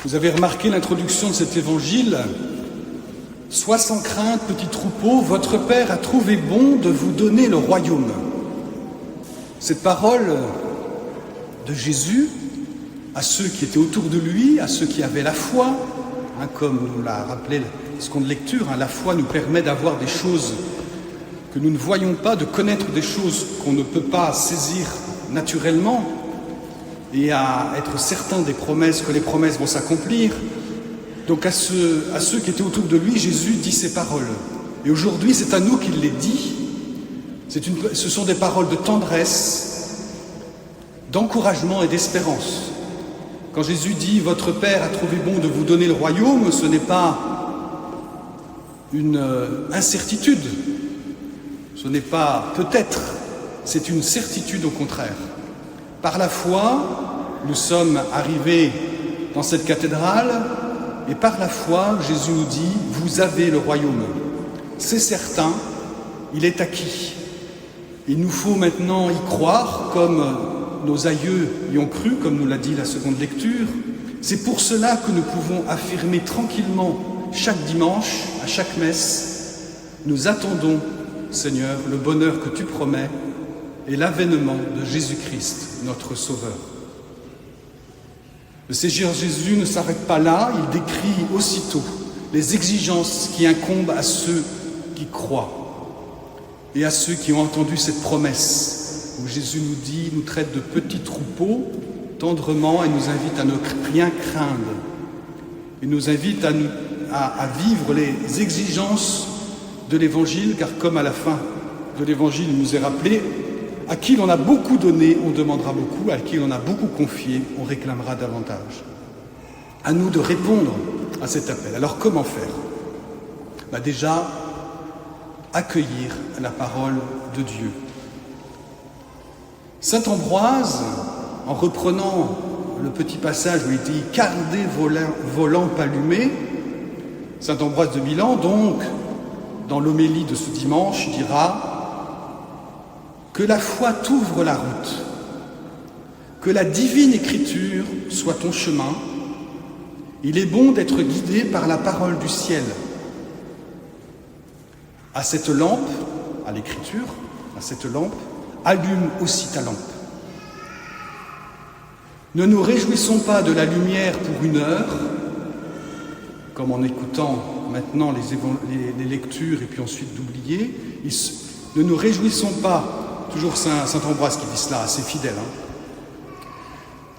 Vous avez remarqué l'introduction de cet évangile. « Sois sans crainte, petit troupeau, votre Père a trouvé bon de vous donner le royaume. » Cette parole de Jésus à ceux qui étaient autour de lui, à ceux qui avaient la foi, comme nous l'a rappelé le seconde lecture, la foi nous permet d'avoir des choses que nous ne voyons pas, de connaître des choses qu'on ne peut pas saisir naturellement et à être certain des promesses, que les promesses vont s'accomplir. Donc à ceux qui étaient autour de lui, Jésus dit ces paroles. Et aujourd'hui, c'est à nous qu'il les dit. Ce sont des paroles de tendresse, d'encouragement et d'espérance. Quand Jésus dit « Votre Père a trouvé bon de vous donner le royaume », ce n'est pas une incertitude, ce n'est pas peut-être, c'est une certitude au contraire. Par la foi, nous sommes arrivés dans cette cathédrale et par la foi, Jésus nous dit « Vous avez le royaume ». C'est certain, il est acquis. Il nous faut maintenant y croire comme nos aïeux y ont cru, comme nous l'a dit la seconde lecture. C'est pour cela que nous pouvons affirmer tranquillement chaque dimanche, à chaque messe, nous attendons, Seigneur, le bonheur que tu promets et l'avènement de Jésus-Christ, notre Sauveur. Le Seigneur Jésus ne s'arrête pas là, il décrit aussitôt les exigences qui incombent à ceux qui croient et à ceux qui ont entendu cette promesse, où Jésus nous dit, nous traite de petits troupeaux tendrement et nous invite à ne rien craindre. Il nous invite à vivre les exigences de l'Évangile, car comme à la fin de l'Évangile, il nous est rappelé, à qui l'on a beaucoup donné, on demandera beaucoup, à qui l'on a beaucoup confié, on réclamera davantage. À nous de répondre à cet appel. Alors comment faire ? Déjà, accueillir la parole de Dieu. Saint Ambroise, en reprenant le petit passage où il dit « Gardez vos lampes allumées », Saint Ambroise de Milan, donc, dans l'homélie de ce dimanche, dira « Que la foi t'ouvre la route, que la divine écriture soit ton chemin, il est bon d'être guidé par la parole du ciel. » À cette lampe, à l'écriture, à cette lampe, allume aussi ta lampe. Ne nous réjouissons pas de la lumière pour une heure, comme en écoutant maintenant les lectures et puis ensuite d'oublier. Ne nous réjouissons pas, toujours Saint Ambroise qui dit cela, assez fidèle,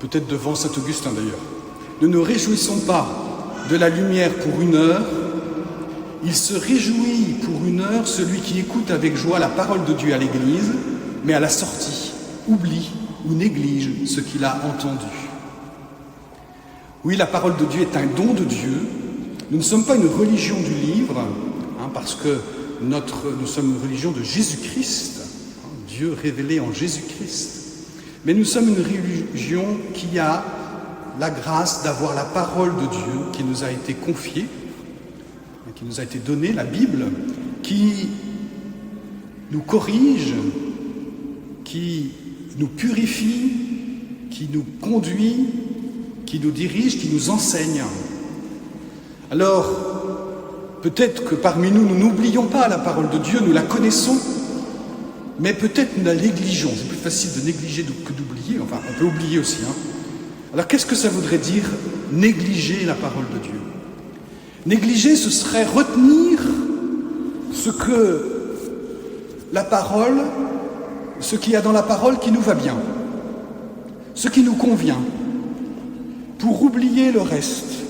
peut-être devant Saint Augustin d'ailleurs. Ne nous réjouissons pas de la lumière pour une heure, il se réjouit pour une heure celui qui écoute avec joie la parole de Dieu à l'Église, mais à la sortie, oublie ou néglige ce qu'il a entendu. Oui, la parole de Dieu est un don de Dieu. Nous ne sommes pas une religion du livre, parce que nous sommes une religion de Jésus-Christ, Dieu révélé en Jésus-Christ. Mais nous sommes une religion qui a la grâce d'avoir la parole de Dieu qui nous a été confiée, qui nous a été donnée, la Bible, qui nous corrige, qui nous purifie, qui nous conduit, qui nous dirige, qui nous enseigne. Alors, peut-être que parmi nous, nous n'oublions pas la parole de Dieu, nous la connaissons, mais peut-être nous la négligeons. C'est plus facile de négliger que d'oublier, enfin, on peut oublier aussi. Alors, qu'est-ce que ça voudrait dire, négliger la parole de Dieu ? Négliger, ce serait retenir ce que la parole, ce qu'il y a dans la parole qui nous va bien, ce qui nous convient, pour oublier le reste.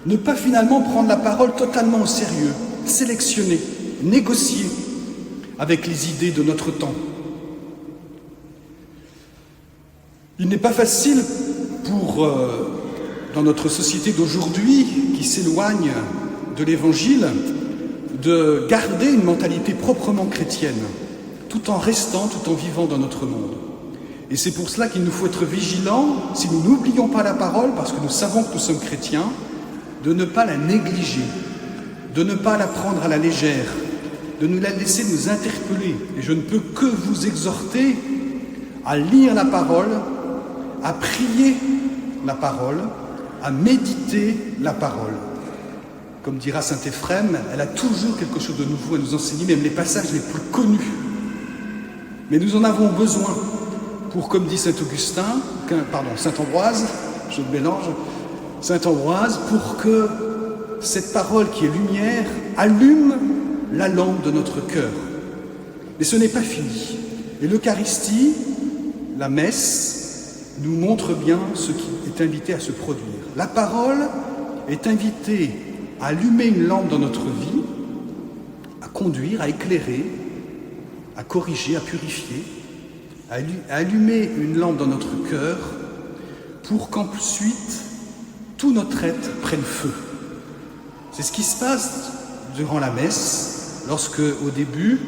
Ne pas finalement prendre la parole totalement au sérieux, sélectionner, négocier avec les idées de notre temps. Il n'est pas facile dans notre société d'aujourd'hui, qui s'éloigne de l'Évangile, de garder une mentalité proprement chrétienne, tout en vivant dans notre monde. Et c'est pour cela qu'il nous faut être vigilants, si nous n'oublions pas la parole, parce que nous savons que nous sommes chrétiens, de ne pas la négliger, de ne pas la prendre à la légère, de nous la laisser nous interpeller. Et je ne peux que vous exhorter à lire la parole, à prier la parole, à méditer la parole. Comme dira saint Éphrem, elle a toujours quelque chose de nouveau à nous enseigner, même les passages les plus connus. Mais nous en avons besoin pour, comme dit saint Ambroise, je mélange, saint Ambroise, pour que cette parole qui est lumière allume la lampe de notre cœur. Mais ce n'est pas fini. Et l'Eucharistie, la messe, nous montre bien ce qui est invité à se produire. La parole est invitée à allumer une lampe dans notre vie, à conduire, à éclairer, à corriger, à purifier, à allumer une lampe dans notre cœur pour qu'ensuite tout notre être prenne feu. C'est ce qui se passe durant la messe, lorsque au début,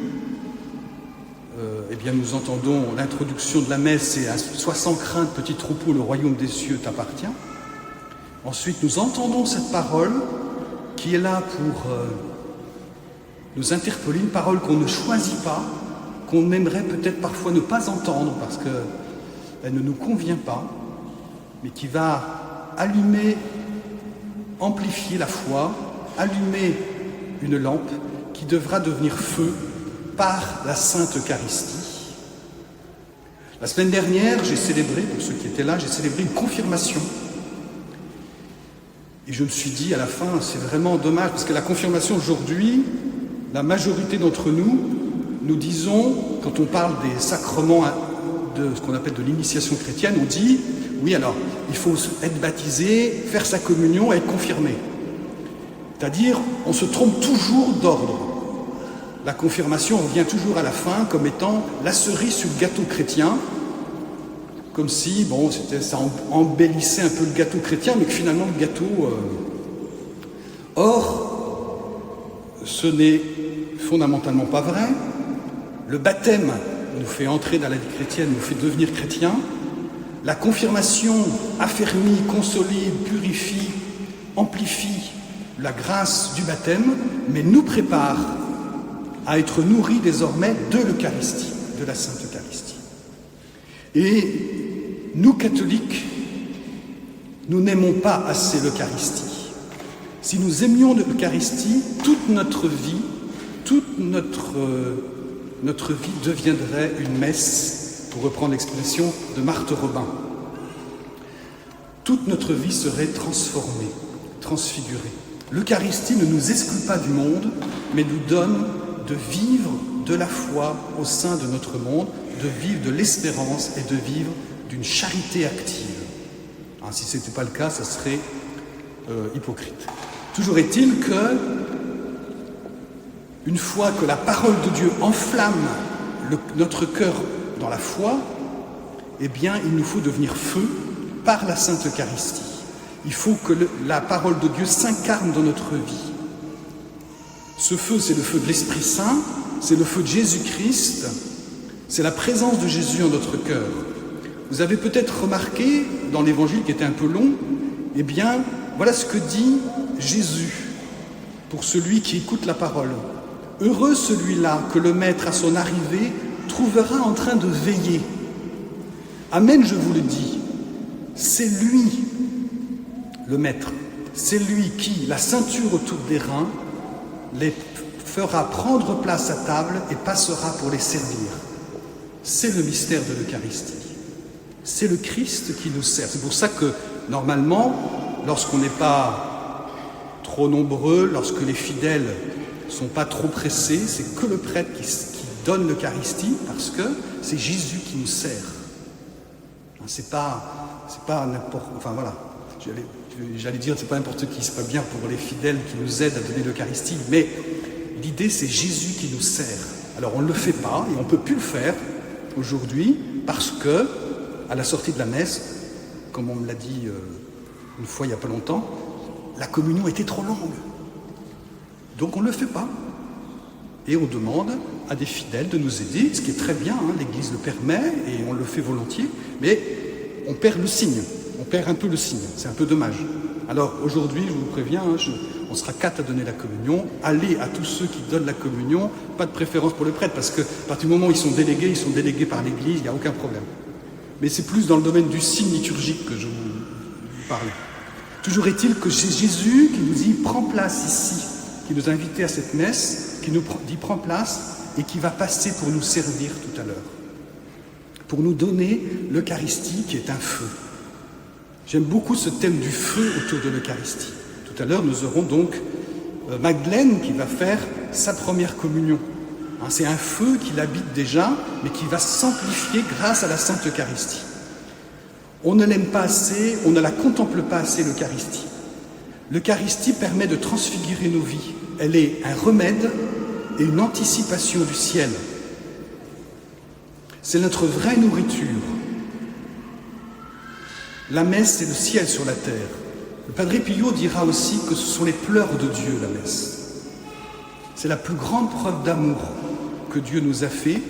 nous entendons l'introduction de la messe et à sois sans crainte, petit troupeau, le royaume des cieux t'appartient. Ensuite, nous entendons cette parole qui est là pour nous interpeller, une parole qu'on ne choisit pas, qu'on aimerait peut-être parfois ne pas entendre parce qu'elle ne nous convient pas, mais qui va allumer, amplifier la foi, allumer une lampe qui devra devenir feu par la Sainte Eucharistie. La semaine dernière, j'ai célébré, pour ceux qui étaient là, j'ai célébré une confirmation. Et je me suis dit à la fin, c'est vraiment dommage, parce que la confirmation aujourd'hui, la majorité d'entre nous, nous disons, quand on parle des sacrements de ce qu'on appelle de l'initiation chrétienne, on dit, oui alors, il faut être baptisé, faire sa communion et être confirmé. C'est-à-dire, on se trompe toujours d'ordre. La confirmation revient toujours à la fin comme étant la cerise sur le gâteau chrétien, comme si, ça embellissait un peu le gâteau chrétien, mais que finalement le gâteau... Or, ce n'est fondamentalement pas vrai. Le baptême nous fait entrer dans la vie chrétienne, nous fait devenir chrétiens. La confirmation affermit, consolide, purifie, amplifie la grâce du baptême, mais nous prépare à être nourris désormais de l'Eucharistie, de la Sainte Eucharistie. Et nous, catholiques, nous n'aimons pas assez l'Eucharistie. Si nous aimions l'Eucharistie, toute notre vie deviendrait une messe, pour reprendre l'expression de Marthe Robin. Toute notre vie serait transformée, transfigurée. L'Eucharistie ne nous exclut pas du monde, mais nous donne de vivre de la foi au sein de notre monde, de vivre de l'espérance et de vivre d'une charité active. Si ce n'était pas le cas, ça serait hypocrite. Toujours est-il que, une fois que la parole de Dieu enflamme notre cœur dans la foi, il nous faut devenir feu par la Sainte Eucharistie. Il faut que la parole de Dieu s'incarne dans notre vie. Ce feu, c'est le feu de l'Esprit Saint, c'est le feu de Jésus-Christ, c'est la présence de Jésus en notre cœur. Vous avez peut-être remarqué, dans l'Évangile qui était un peu long, voilà ce que dit Jésus pour celui qui écoute la parole. « Heureux celui-là que le Maître, à son arrivée, trouvera en train de veiller. Amen, je vous le dis, c'est lui, le Maître, c'est lui qui, la ceinture autour des reins, les fera prendre place à table et passera pour les servir. » C'est le mystère de l'Eucharistie. C'est le Christ qui nous sert. C'est pour ça que, normalement, lorsqu'on n'est pas trop nombreux, lorsque les fidèles ne sont pas trop pressés, c'est que le prêtre qui donne l'Eucharistie, parce que c'est Jésus qui nous sert. C'est pas n'importe... J'allais dire, c'est pas n'importe qui, c'est pas bien pour les fidèles qui nous aident à donner l'Eucharistie, mais l'idée, c'est Jésus qui nous sert. Alors, on ne le fait pas, et on ne peut plus le faire aujourd'hui, parce que, à la sortie de la messe, comme on me l'a dit une fois il n'y a pas longtemps, la communion était trop longue. Donc, on ne le fait pas. Et on demande à des fidèles de nous aider, ce qui est très bien, l'Église le permet, et on le fait volontiers, mais on perd le signe. On perd un peu le signe, c'est un peu dommage. Alors aujourd'hui, je vous préviens, on sera 4 à donner la communion. Allez à tous ceux qui donnent la communion, pas de préférence pour le prêtre, parce que à partir du moment où ils sont délégués par l'Église, il n'y a aucun problème. Mais c'est plus dans le domaine du signe liturgique que je vous parlais. Toujours est-il que c'est Jésus qui nous dit « prends place ici », qui nous a invités à cette messe, qui nous dit « prends place » et qui va passer pour nous servir tout à l'heure, pour nous donner l'Eucharistie qui est un feu. J'aime beaucoup ce thème du feu autour de l'Eucharistie. Tout à l'heure, nous aurons donc Magdeleine qui va faire sa première communion. C'est un feu qui l'habite déjà, mais qui va s'amplifier grâce à la Sainte Eucharistie. On ne l'aime pas assez, on ne la contemple pas assez, l'Eucharistie. L'Eucharistie permet de transfigurer nos vies. Elle est un remède et une anticipation du ciel. C'est notre vraie nourriture. La messe, c'est le ciel sur la terre. Le Padre Pio dira aussi que ce sont les pleurs de Dieu, la messe. C'est la plus grande preuve d'amour que Dieu nous a fait.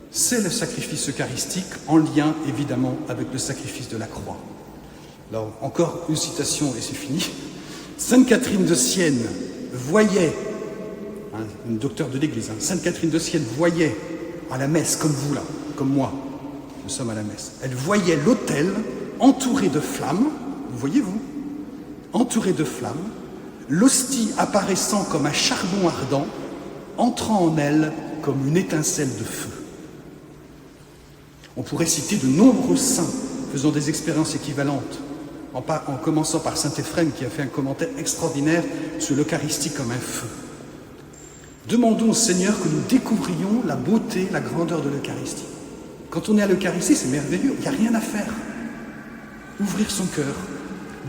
C'est le sacrifice eucharistique, en lien évidemment avec le sacrifice de la croix. Alors, encore une citation et c'est fini. Sainte Catherine de Sienne voyait, une docteure de l'Église, Sainte Catherine de Sienne voyait à la messe, comme vous là, comme moi, nous sommes à la messe, elle voyait l'autel entouré de flammes, vous voyez-vous, entouré de flammes, l'hostie apparaissant comme un charbon ardent, entrant en elle comme une étincelle de feu. On pourrait citer de nombreux saints faisant des expériences équivalentes, en commençant par saint Éphrem qui a fait un commentaire extraordinaire sur l'Eucharistie comme un feu. Demandons au Seigneur que nous découvrions la beauté, la grandeur de l'Eucharistie. Quand on est à l'Eucharistie, c'est merveilleux, il n'y a rien à faire. Ouvrir son cœur,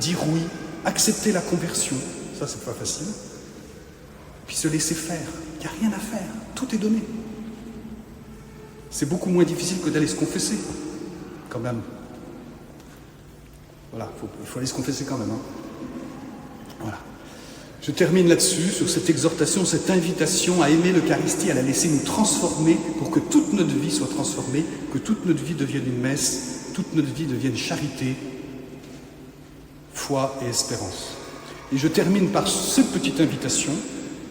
dire oui, accepter la conversion, ça c'est pas facile, puis se laisser faire, il n'y a rien à faire, tout est donné. C'est beaucoup moins difficile que d'aller se confesser, quand même. Voilà, il faut aller se confesser quand même. Voilà. Je termine là-dessus, sur cette exhortation, cette invitation à aimer l'Eucharistie, à la laisser nous transformer pour que toute notre vie soit transformée, que toute notre vie devienne une messe, toute notre vie devienne charité, foi et espérance. Et je termine par cette petite invitation.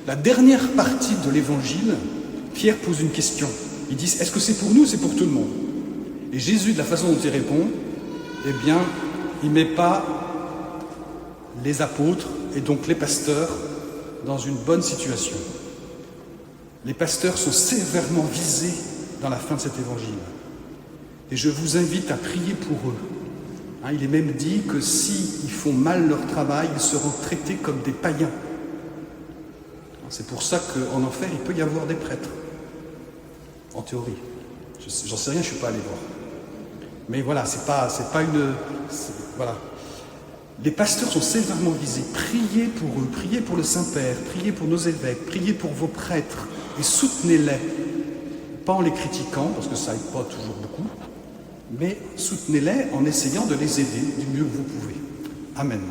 La dernière partie de l'Évangile, Pierre pose une question. Il dit, est-ce que c'est pour nous ou c'est pour tout le monde? Et Jésus, de la façon dont il répond, eh bien, il ne met pas les apôtres et donc les pasteurs dans une bonne situation. Les pasteurs sont sévèrement visés dans la fin de cet évangile. Et je vous invite à prier pour eux. Il est même dit que s'ils font mal leur travail, ils seront traités comme des païens. C'est pour ça qu'en enfer, il peut y avoir des prêtres. En théorie. J'en sais rien, je ne suis pas allé voir. Mais voilà, c'est pas une... Voilà. Les pasteurs sont sévèrement visés. Priez pour eux, priez pour le Saint-Père, priez pour nos évêques, priez pour vos prêtres et soutenez-les. Pas en les critiquant, parce que ça n'aide pas toujours beaucoup, mais soutenez-les en essayant de les aider du mieux que vous pouvez. Amen.